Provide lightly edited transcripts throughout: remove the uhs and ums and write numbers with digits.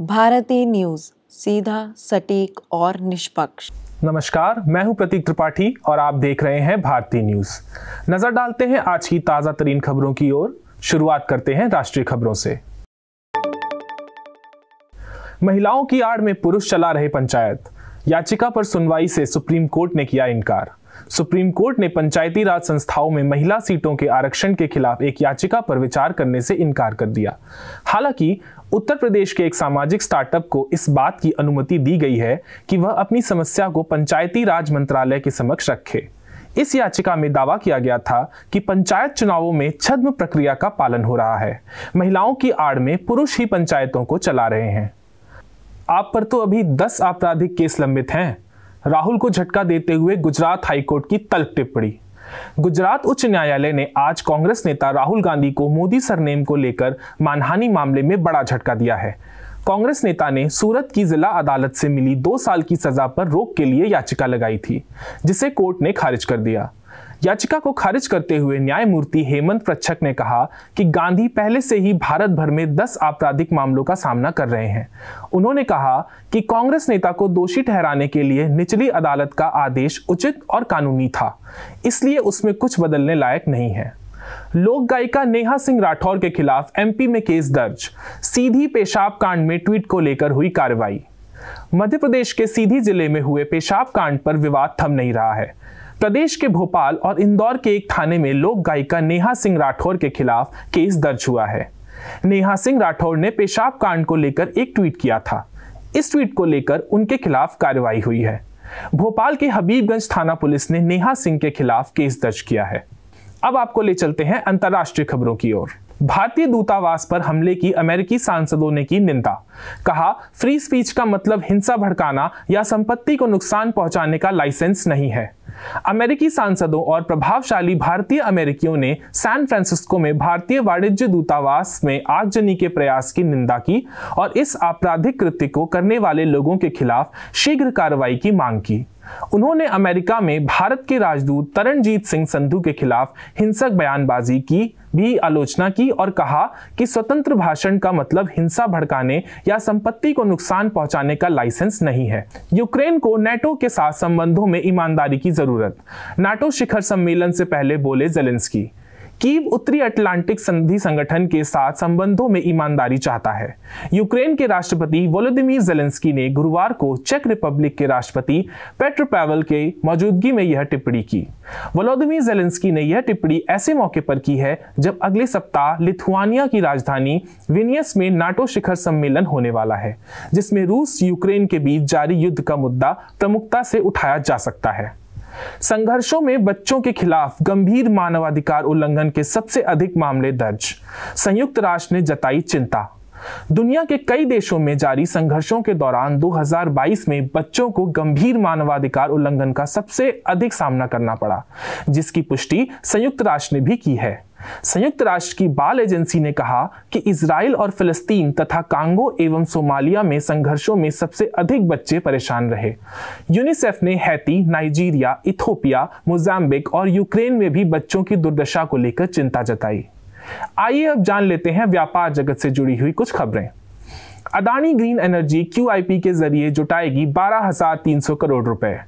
भारतीय न्यूज, सीधा, सटीक और निष्पक्ष। नमस्कार, मैं हूं प्रतीक त्रिपाठी और आप देख रहे हैं भारतीय न्यूज। नजर डालते हैं आज की ताजा तरीन खबरों की ओर। शुरुआत करते हैं राष्ट्रीय खबरों से। महिलाओं की आड़ में पुरुष चला रहे पंचायत, याचिका पर सुनवाई से सुप्रीम कोर्ट ने किया इनकार। सुप्रीम कोर्ट ने पंचायती राज संस्थाओं में महिला सीटों के आरक्षण के खिलाफ एक याचिका पर विचार करने से इनकार कर दिया। हालांकि उत्तर प्रदेश के एक सामाजिक स्टार्टअप को इस बात की अनुमति दी गई है कि वह अपनी समस्या को पंचायती राज मंत्रालय के समक्ष रखे। इस याचिका में दावा किया गया था कि पंचायत चुनावों में छद्म प्रक्रिया का पालन हो रहा है। महिलाओं की आड़ में पुरुष ही पंचायतों को चला रहे हैं। आप पर तो अभी 10 आपराधिक केस लंबित हैं। राहुल को झटका देते हुए गुजरात हाईकोर्ट की तल्ख टिप्पणी। गुजरात उच्च न्यायालय ने आज कांग्रेस नेता राहुल गांधी को मोदी सरनेम को लेकर मानहानि मामले में बड़ा झटका दिया है। कांग्रेस नेता ने सूरत की जिला अदालत से मिली 2 साल की सजा पर रोक के लिए याचिका लगाई थी, जिसे कोर्ट ने खारिज कर दिया। याचिका को खारिज करते हुए न्यायमूर्ति हेमंत प्रच्छक ने कहा कि गांधी पहले से ही भारत भर में 10 आपराधिक मामलों का सामना कर रहे हैं। उन्होंने कहा कि कांग्रेस नेता को दोषी ठहराने के लिए निचली अदालत का आदेश उचित और कानूनी था, इसलिए उसमें कुछ बदलने लायक नहीं है। लोक गायिका नेहा सिंह राठौर के खिलाफ एमपी में केस दर्ज। सीधी पेशाब कांड में ट्वीट को लेकर हुई कार्रवाई। मध्य प्रदेश के सीधी जिले में हुए पेशाब कांड पर विवाद थम नहीं रहा है। प्रदेश के भोपाल और इंदौर के एक थाने में लोक गायिका नेहा सिंह राठौर के खिलाफ केस दर्ज हुआ है। नेहा सिंह राठौर ने पेशाब कांड को लेकर एक ट्वीट किया था। इस ट्वीट को लेकर उनके खिलाफ कार्रवाई हुई है। भोपाल के हबीबगंज थाना पुलिस ने नेहा सिंह के खिलाफ केस दर्ज किया है। अब आपको ले चलते हैं अंतर्राष्ट्रीय खबरों की ओर। भारतीय दूतावास पर हमले की अमेरिकी सांसदों ने की निंदा। कहा, फ्री स्पीच का मतलब हिंसा भड़काना या संपत्ति को नुकसान पहुंचाने का लाइसेंस नहीं है। अमेरिकी सांसदों और प्रभावशाली भारतीय अमेरिकियों ने सैन फ्रांसिस्को में भारतीय वाणिज्य दूतावास में आगजनी के प्रयास की निंदा की और इस आपराधिक कृत्य को करने वाले लोगों के खिलाफ शीघ्र कार्रवाई की मांग की। उन्होंने अमेरिका में भारत के राजदूत तरनजीत सिंह संधू के खिलाफ हिंसक बयानबाजी की भी आलोचना की और कहा कि स्वतंत्र भाषण का मतलब हिंसा भड़काने या संपत्ति को नुकसान पहुंचाने का लाइसेंस नहीं है। यूक्रेन को नाटो के साथ संबंधों में ईमानदारी की जरूरत। नाटो शिखर सम्मेलन से पहले बोले ज़ेलेंस्की। कीव उत्तरी अटलांटिक संधि संगठन के साथ संबंधों में ईमानदारी चाहता है। यूक्रेन के राष्ट्रपति वोलोदिमीर ज़ेलेंस्की ने गुरुवार को चेक रिपब्लिक के राष्ट्रपति पेट्र पावेल के मौजूदगी में यह टिप्पणी की। वोलोदिमीर ज़ेलेंस्की ने यह टिप्पणी ऐसे मौके पर की है जब अगले सप्ताह लिथुआनिया की राजधानी विनियस में नाटो शिखर सम्मेलन होने वाला है, जिसमें रूस यूक्रेन के बीच जारी युद्ध का मुद्दा प्रमुखता से उठाया जा सकता है। संघर्षों में बच्चों के खिलाफ गंभीर मानवाधिकार उल्लंघन के सबसे अधिक मामले दर्ज। संयुक्त राष्ट्र ने जताई चिंता। दुनिया के कई देशों में जारी संघर्षों के दौरान 2022 में बच्चों को गंभीर मानवाधिकार उल्लंघन का सबसे अधिक सामना करना पड़ा, जिसकी पुष्टि संयुक्त राष्ट्र ने भी की है। संयुक्त राष्ट्र की बाल एजेंसी ने कहा कि इजराइल और फिलिस्तीन तथा कांगो एवं सोमालिया में संघर्षों में सबसे अधिक बच्चे परेशान रहे। यूनिसेफ ने हैती, नाइजीरिया, इथोपिया, मोजाम्बिक और यूक्रेन में भी बच्चों की दुर्दशा को लेकर चिंता जताई। आइए अब जान लेते हैं व्यापार जगत से जुड़ी हुई कुछ खबरें। अदानी ग्रीन एनर्जी QIP के जरिए जुटाएगी 12,300 करोड़ रुपए।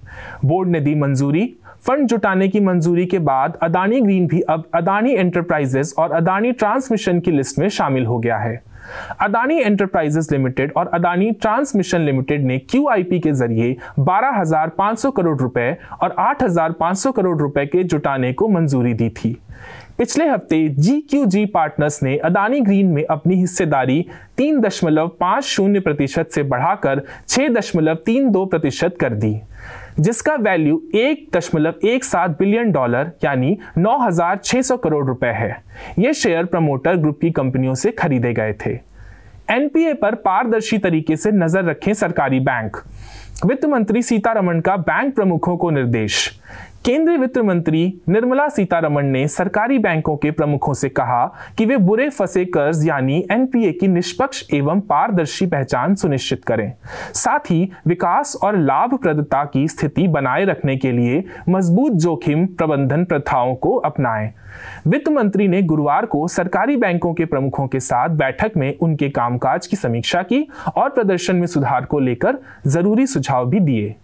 बोर्ड ने दी मंजूरी। फंड जुटाने की मंजूरी के बाद अदानी ग्रीन भी अब अदानी एंटरप्राइजेस और अदानी ट्रांसमिशन की लिस्ट में शामिल हो गया है। अदानी एंटरप्राइजेस लिमिटेड और अदानी ट्रांसमिशन लिमिटेड ने QIP के जरिए 12,500 करोड़ रुपए और 8,500 करोड़ रुपए के जुटाने को मंजूरी दी थी। पिछले हफ्ते GQG पार्टनर्स ने अदानी ग्रीन में अपनी हिस्सेदारी 3.50% से बढ़ाकर 6.32% कर दी, जिसका वैल्यू $1.17 बिलियन यानी 9,600 करोड़ रुपए है। ये शेयर प्रमोटर ग्रुप की कंपनियों से खरीदे गए थे। NPA पर पारदर्शी तरीके से नजर रखें सरकारी बैंक। वित्त मंत्री सीतारमण का बैंक प्रमुखों को निर्देश। केंद्रीय वित्त मंत्री निर्मला सीतारमण ने सरकारी बैंकों के प्रमुखों से कहा कि वे बुरे फंसे कर्ज यानी एनपीए की निष्पक्ष एवं पारदर्शी पहचान सुनिश्चित करें। साथ ही विकास और लाभप्रदता की स्थिति बनाए रखने के लिए मजबूत जोखिम प्रबंधन प्रथाओं को अपनाएं। वित्त मंत्री ने गुरुवार को सरकारी बैंकों के प्रमुखों के साथ बैठक में उनके कामकाज की समीक्षा की और प्रदर्शन में सुधार को लेकर जरूरी सुझाव भी दिए।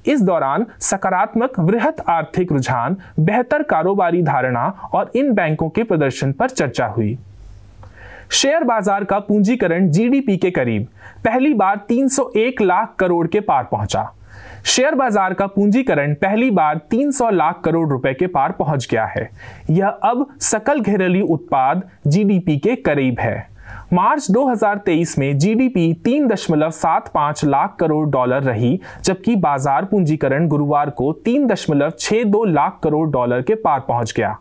इस दौरान सकारात्मक वृहत आर्थिक रुझान, बेहतर कारोबारी धारणा और इन बैंकों के प्रदर्शन पर चर्चा हुई। शेयर बाजार का पूंजीकरण जीडीपी के करीब पहली बार 301 लाख करोड़ के पार पहुंचा। शेयर बाजार का पूंजीकरण पहली बार 300 लाख करोड़ रुपए के पार पहुंच गया है। यह अब सकल घरेलू उत्पाद जीडीपी के करीब है। मार्च 2023 में जीडीपी 3.75 लाख करोड़ डॉलर रही, जबकि बाजार पूंजीकरण गुरुवार को 3.62 लाख करोड़ डॉलर के पार पहुंच गया।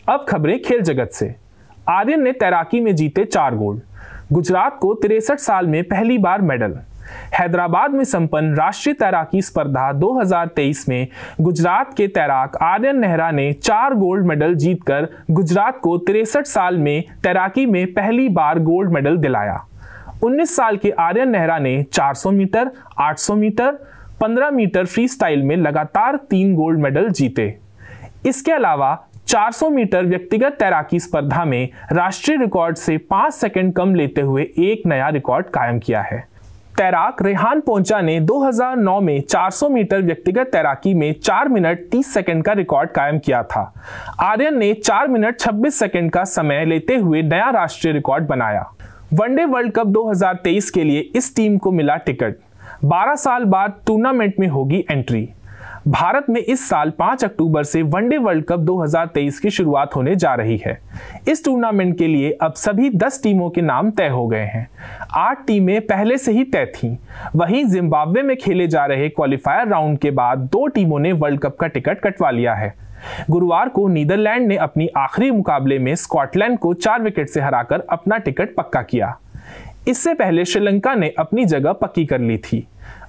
अब खबरें खेल जगत से। आर्यन ने तैराकी में जीते 4 गोल्ड। गुजरात को 63 साल में पहली बार मेडल। हैदराबाद में संपन्न राष्ट्रीय तैराकी स्पर्धा 2023 में गुजरात के तैराक आर्यन नेहरा ने 4 गोल्ड मेडल जीतकर गुजरात को 63 साल में तैराकी में पहली बार गोल्ड मेडल दिलाया। 19 साल के आर्यन नेहरा ने 400 metre, 800 metre, 15 metre freestyle में लगातार 3 गोल्ड मेडल जीते। इसके अलावा 400 मीटर व्यक्तिगत तैराकी स्पर्धा में राष्ट्रीय रिकॉर्ड से 5 सेकंड कम लेते हुए एक नया रिकॉर्ड कायम किया है। तैराक रेहान पोंचा ने 2009 में 400 मीटर व्यक्तिगत तैराकी में 4 मिनट 30 सेकंड का रिकॉर्ड कायम किया था। आर्यन ने 4 मिनट 26 सेकंड का समय लेते हुए नया राष्ट्रीय रिकॉर्ड बनाया। वनडे वर्ल्ड कप 2023 के लिए इस टीम को मिला टिकट। 12 साल बाद टूर्नामेंट में होगी एंट्री। भारत में इस साल 5 अक्टूबर से वनडे वर्ल्ड कप 2023 की शुरुआत होने जा रही है। इस टूर्नामेंट के लिए अब सभी 10 टीमों के नाम तय हो गए हैं। 8 टीमें पहले से ही तय थीं। वहीं जिम्बाब्वे में खेले जा रहे क्वालिफायर राउंड के बाद 2 टीमों ने वर्ल्ड कप का टिकट कटवा लिया है। गुरुवार को नीदरलैंड ने अपनी आखिरी मुकाबले में स्कॉटलैंड को 4 विकेट से हराकर अपना टिकट पक्का किया। इससे पहले श्रीलंका ने अपनी जगह पक्की कर ली थी।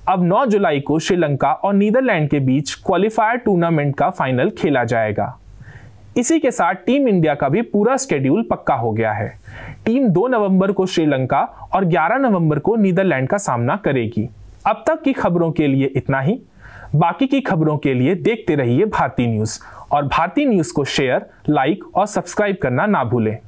अब 9 जुलाई को श्रीलंका और नीदरलैंड के बीच क्वालिफायर टूर्नामेंट का फाइनल खेला जाएगा। इसी के साथ टीम इंडिया का भी पूरा शेड्यूल पक्का हो गया है। टीम 2 नवंबर को श्रीलंका और 11 नवंबर को नीदरलैंड का सामना करेगी। अब तक की खबरों के लिए इतना ही। बाकी की खबरों के लिए देखते रहिए भारती न्यूज और भारती न्यूज को शेयर, लाइक और सब्सक्राइब करना ना भूलें।